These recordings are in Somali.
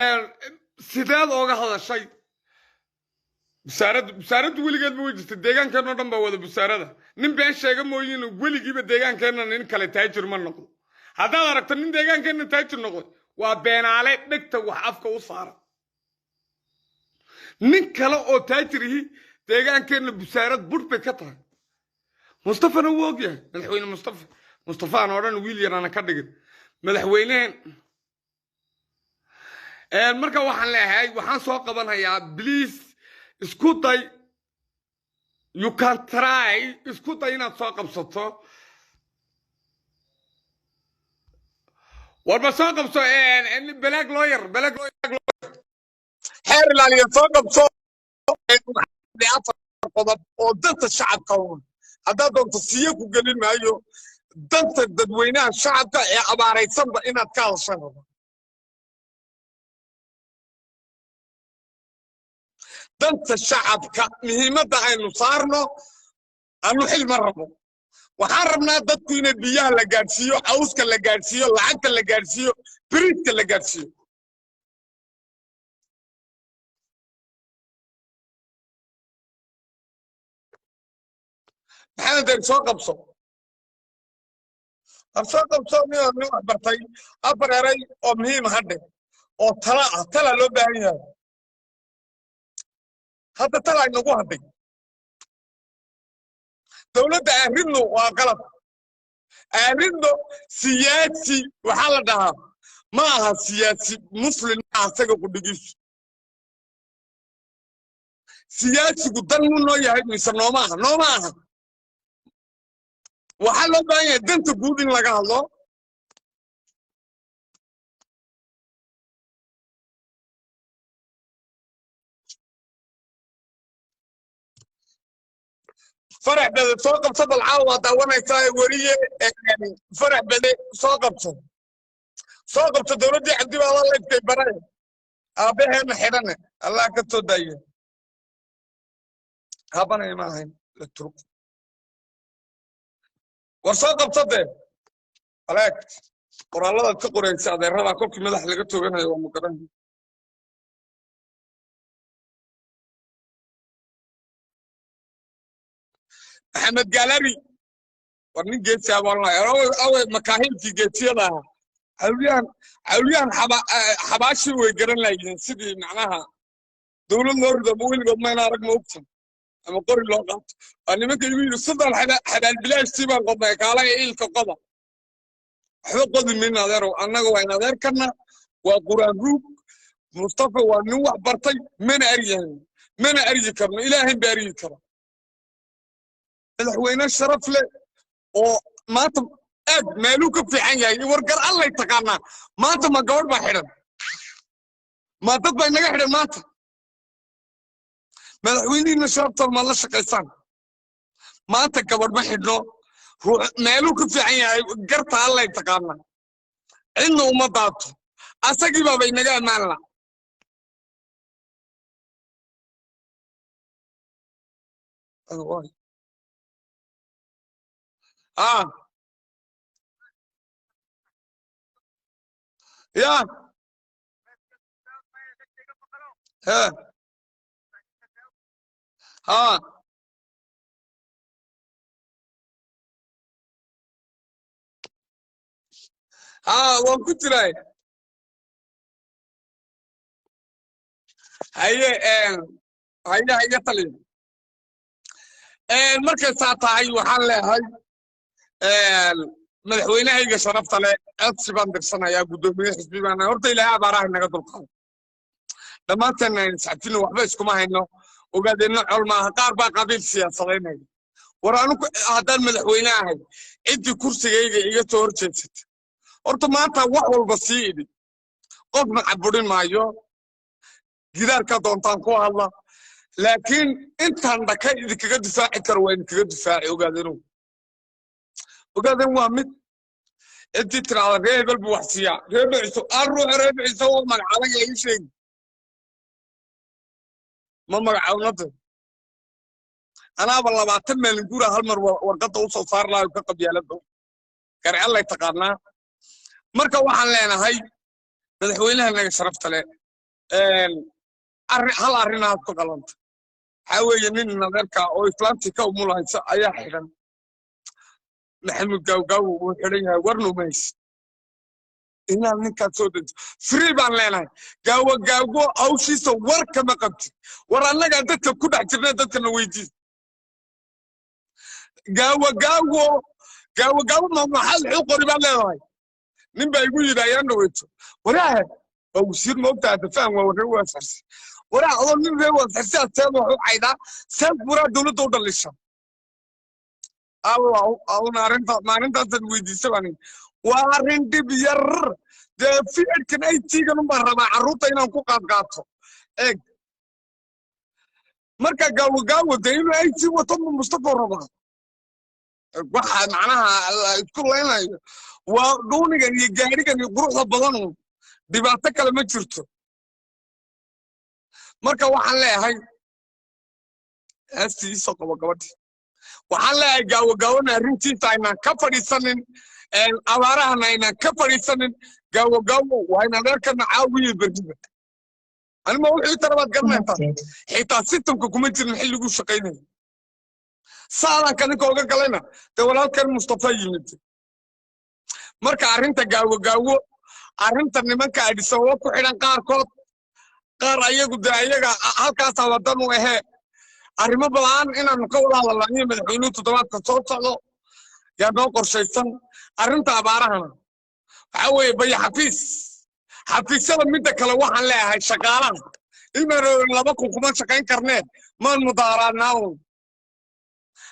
sideed ooga hadashay busaaraddu weligeed ma wejirta deegaankeenoo dhan baa wada busaarada nin been sheega mooyiin weligiiba deegaankeenna nin kale taajir ma noqdo haddaad aragto nin deegaankeenna taajir noqdo waa beenaale dhegta wax afka u saara nin kale oo taajirihi deegaankeenna busaarad budh bay ka tahay mustafana wuu ogyahay madaxweyne mustafa aan odhan wiil yarana ka dhigin madaxweynehen marka waxaan leeyahay waxaan soo qabanayaa please isku day you can try isku day inaad soo qabsato warba soo qabso black lawyer xeer ilaaliya soo qabso qodob oo danta shacabka haddaad doonto siya ku gelin maayo danta dadweynaha shacabka ee abaaraysanba inaad ka hadashaan danta shacabka muhiimadda aynu saarno aanu xil ma rabo waxaan rabnaa dadku inay biyaha la gaadhsiiyo cawska la gaadhsiiyo lacagta la gaadhsiiyo biriidka la gaadhsiiyo maxamed deer soo qabso nin wax bartay afar eray oo muhiim hadhe oo tala loo baahan yahay hadda tala inagu hadhay dowladda arrinno waa qalab arrinno siyaasi waxaa la dhahaa ma aha siyaasi muslim ma asaga qudhigiisu siyaasigu dan mu noo yahay mise nooma aha waxaa loo baahan yahay danta guud in laga hadlo فرح بدي سوق بصد العوض وانا يساوي وريه فرح بدي سوق بصد دولتي عندي والله يكتب براي ابيها محرنه الله كتو دايه هبنا ما هين الترك وسوق بصد عليك قرالada ka qoraysa adeerada kolkii madax laga tooganayo waa muqadan أحمد جالري ورنين جيتي والله أو مكاهيل في جيتي هذا عليان حباشي ويقرن لي سيدي معناها دولة الأرض أبوي قد ما ينارك موقتهم أما قري اللغات أنا ما كيبي الصدر حدا البلاش تبى قد ما يكالا إيه كقضاء حدا قد من نظره أنا جوا نظر كنا وقرآن روك مصطفى ونوح برتي من أريه كرنا إلهي بأريه كرنا madaxweyne sharaf leh oo maanta aad meelu ka fiican yahay wargar alla taqaana maanta ma gabadh ba xiran ma dad bay naga xiran maanta madaxweyniina sharafta ma la shaqaysan maanta gabadh ma xidno meelu ka fiican yahay garta alla taqaana inna uma daato asagii baa bay naga amaanla يا ها وكنت راي هيا طلع المركز ساعتها وحال هاي madaxweynahayga sharafta leh codsi baan dirsanayaa gudoomiye xisbi baan horta ilaahay abaaraha naga dulqaado dhammaanteena saxaafina waxba iskuma hayno ogaadeenna col maaha qaar baa qabiil siyaasadeynaya war anigu haddaan madaxweyne ahay ciddii kursigayga iga soo horjeedsata horta maanta wax walba sii idhi qofna caburin maayo gidaarka doontaan ku hadla laakiin intaan dhaka idinkaga difaaci karo waa idinkaga difaaci ogaadeenu وقاعدين وامد انت ترى ريبل بوحسيا ريبل اروح ريبل يسوي مع على اي شيء ما معاونته انا والله ما تم نقول هالمر ورقته وصل صار لا قبيلته كان الله يتقارنا marka waxaan leenahay madaxweynaha naga sharafta leh hal arrinaad ku qalanta waxaa weeye nin nadeerka oo islaamtii ka umulahaysa ayaa xidhan maxamed gaawgaawo wuu xidhan yahay warnumays inaad ninkaad soo dento free baan leenahay gaawagaawo hawshiisa war kama qabtid war annagaa dadka ku dhex jirna dadkana weydii gaawagaawo ma maxaad wuxuu qori baad leedahay nin baa igu yidhi ayaan dhaweyto waraahe waa wasiir moogtaa dafaan waa warre waasarsi waraa adoo nin ree waasarsi aad seed waxu caydaa seed buraa dowladda u dhalisha allah aduna maalintaasad weydiisa baan waa arrin dhib yar dee ficilkan aytigan unbaan rabaa carruurta inaan ku qaadqaato eeg marka gaawagaawo dee inuu ayti wato mustafa rabaa waxa macnaha isku leynayo waa dhuunigan iyo gaadhigan iyo quruxda badanu dhibaato kale ma jirto marka waxaan leeyahay heestiisa qabo gabadhi waxaan leeyahay gaawagaawona arrintiisa aynaan ka fadhiisanin abaarahana aynaan ka fadhiisanin gaawagaawo waa in adeerkana caawiyo berdiba anima wuxuu tarabaad garanaysaa xitaa sistamka kuma jirin xilligu shaqaynayo saadanka ninka oga galayna dee walaalkan mustafa yimid marka arrinta gaawagaawo arrinta nimanka adhisababa ku xidhan qaarkood qaar ayagu dee ayaga halkaasaa wadan u ahee arrimo badan inaanu ka wada hadalnaaniyo madaxweynuhu toddobaadka soo socdo yaa noo qorshaysan arrinta abaarahana waxaa weeye baya xafiisyada midda kale waxaan leeyahay shaqaalaha ilmaroor 2,000 kuma shaqayn karneen maan mudaaraadnaawn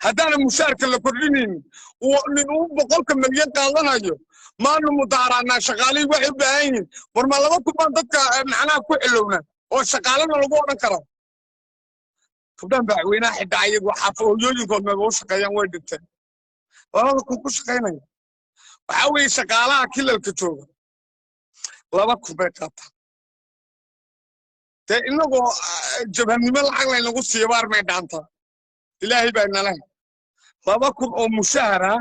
haddaana mushaarka la kordhinaynin nin uu 100 milyan qaadanayo maanu mudaaraadnaa shaqaalihii waxay u baahan yihiin war ma 2,000 baan dadka macnaha ku xilowna oo shaqaalana lagu odhan karo gabdhahan madaxweynaha xidha ayagu hooyooyinkood meeba u shaqeeyaan way dhinteen 2,000 ku shaqaynaya waxaa weeye shaqaalaha kilalka jooga 2,000 bay qaataan dee inagoo jabhannimo lacag laynagu siiyo baar may dhaantaa ilaahay baa nalahay 2,000 oo mushahar ah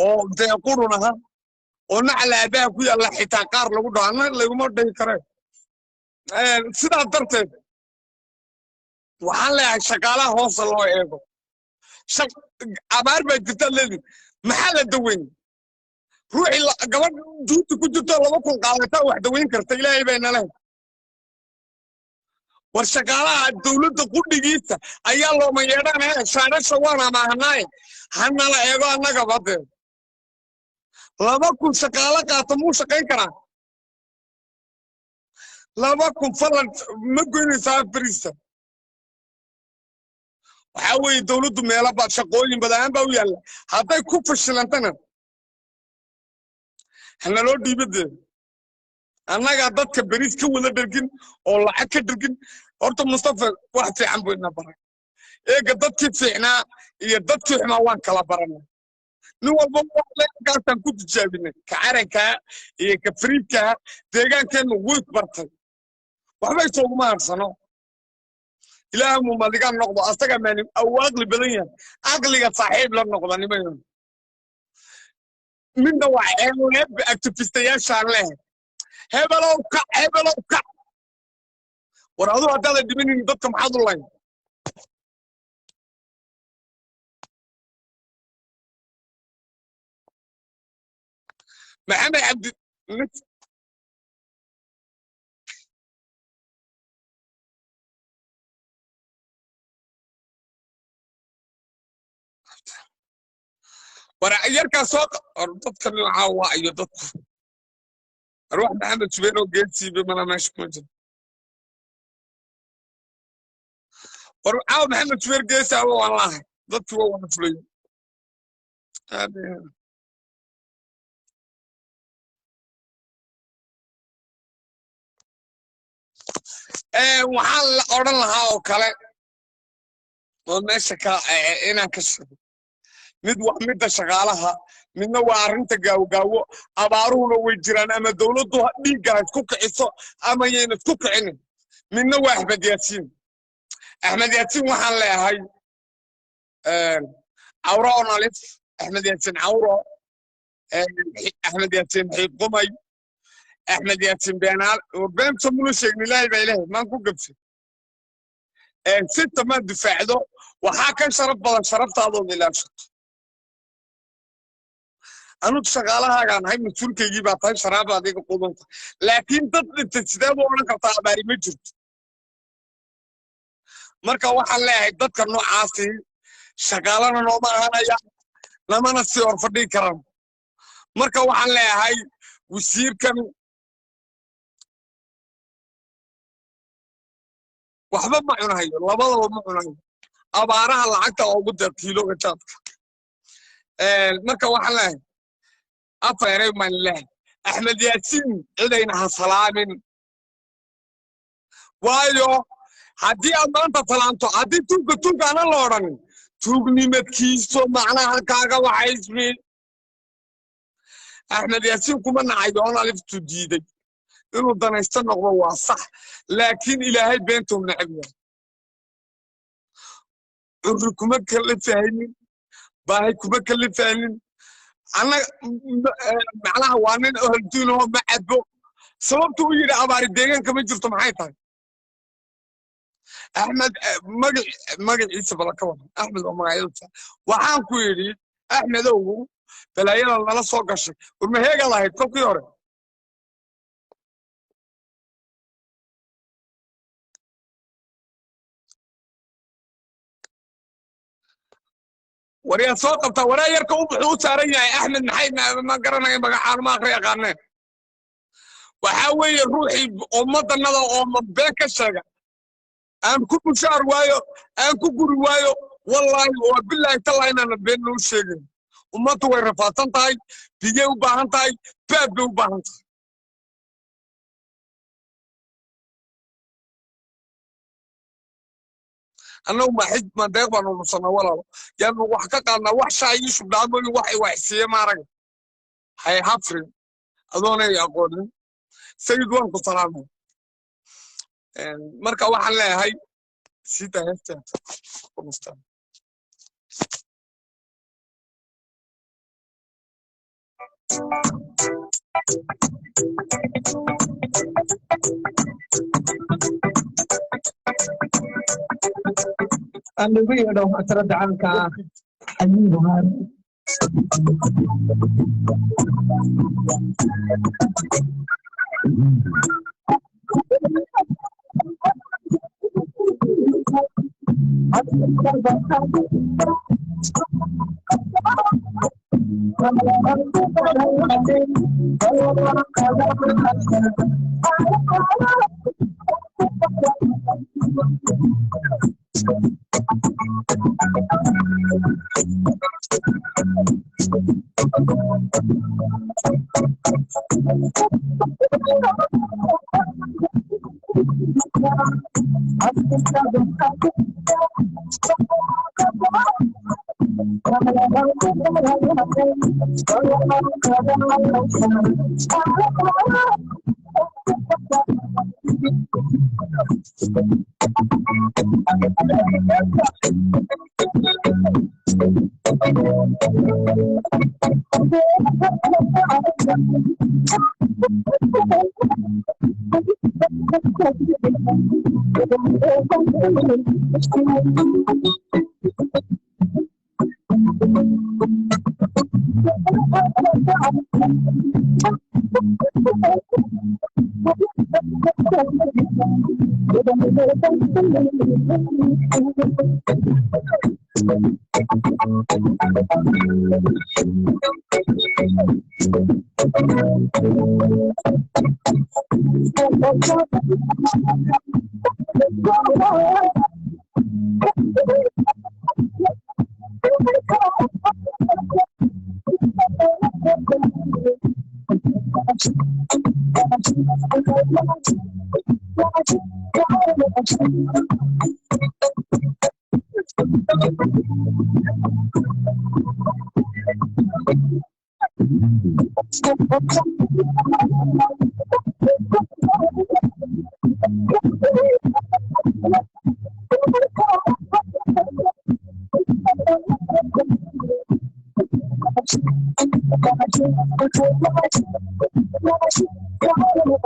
oo dee qurun aha oo nacla aabaha ku yaalla xitaa qaar lagu dhaho anna laguma dhihi kareen sidaa darteed waxaan leeyahay shaqaalaha hoosa loo eego abaar baa jirta leedin maxaa la daweyn ruuxii gabadh duuti ku jirto 2,000 qaadataa wax daweyn karta ilaahay baa nalahay war shaqaalaha dowladda qudhigiisa ayaa looma yeedhanaya shaarasha waan amaahanaaye hanala eego annagaba dee 2,000 shaqaalo qaata muu shaqayn karaa 2,000 falan ma goynaysaa bariisa waxaa weeye dowladdu meelo baa shaqooyin badaan baa u yaalla hadday ku fashilantana hanaloo dhiibadee annagaa dadka beriis ka wada dhergin oo lacag ka dhergin horta mustafa wax fiican buu ina baray eega dadkii fiicnaa iyo dadkii xumaa waan kala baranay nin walba waxleekaasaan ku tijaabinay ka carankaa iyo ka fariidkaa deegaankeennu way bartay waxba isooguma harsano ilaaha muu madigaa noqdo asaga maani awu aqli badan yahay aqliga saaxiib la noqda nimayo midna waa ceeb activistayaashaan leehay hebelow kac war aduu haddaadan dhimanin dadka maxaad u layn maxamed cabdi war yarkaa soo dadka nooca waa iyo dadku arwax maxamed jubeer oo geedsiibe mana meesha kuma jiro war caaw maxamed jubeer geesaaba waan lahay dadkii waa wada fulay waxaan la odhan lahaa oo kale oo meesha ka inaan ka sheego mid waa midda shaqaalaha midna waa arrinta gaawgaawo abaaruhuna way jiraan ama dowladdu dhiigga isku kiciso ama yayna isku kicinin midna waa axmed yaasiin waxaan leeyahay cawro onalif axmed yaasiin cawro axmed yaasiin xiib qumay أحمد ياسين بينال وبين سمو شيخ نلاقي بيله ما نكون قبسي ستة ما دفاع له وحاكم شرف بدل شرفت هذا اللي شفت أنا شغالها كان هاي مسؤول كي يجيب أطاي شراب هذيك القدوم لكن ضد التسديد وأنا كنت أباري مجد مركا واحد لا ضد كانوا عاصي شغالنا نوما أنا يا لما نسير فدي كرام مركا واحد لا هاي وسير كان وحبا ما عنا هاي لا بلا ما عنا أبارها العقد أو قدر كيلو كتاب مركا واحد لا أطير من الله أحمد ياسين إلينا سلام وايو هدي أنت سلامتو هدي توك أنا لورن توكني متكيسو معنا هكاكا وحيسمي أحمد ياسين كمان عيدون ألف تجيدي إنه دنا يستنقوا واصح لكن إلهي بينتهم نعبنا إنكم كلف فاهمين باهيكم كلف فاهمين أنا معناها وانين أهلتونه ما عبوا سببتو يجي أباري ديجان كم جرتم حياتك أحمد مجد عيسى بلاكون أحمد وما عيلته وحان كويري أحمد هو فلا يلا الله صوق الشيء وما هيك الله يتوقع يوري وريا صوت بتاع وريا يركب بحوث سارية أحمد محيد ما قرنا بقى ما أخري قرنا وحاول روحي أمة النظر أمة بيك الشجع أنا كل شهر وايو أنا كل وايو والله وبالله تلا أنا بين الشيء وما توي رفاتن تاي بيجي وباهن تاي باب وباهن أنا ما حد ما دايق أنا مصنع ولا يعني وحكت أنا وحش عايش بدعمل وحسيه ما رجع هاي حفر أظن يقولون سيد وان كسلامه مركا واحد لا هاي سيتا هفته مستان أنا بيقولوا أترد عنك أمين هذا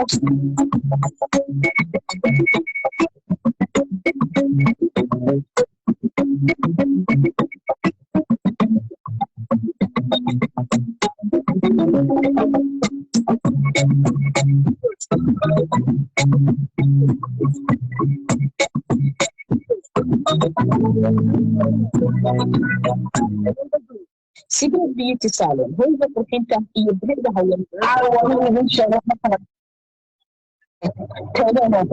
Secret Beauty Salon hoyga qurxinta iyo bilicda haween caawa lagu sheego marka كلامه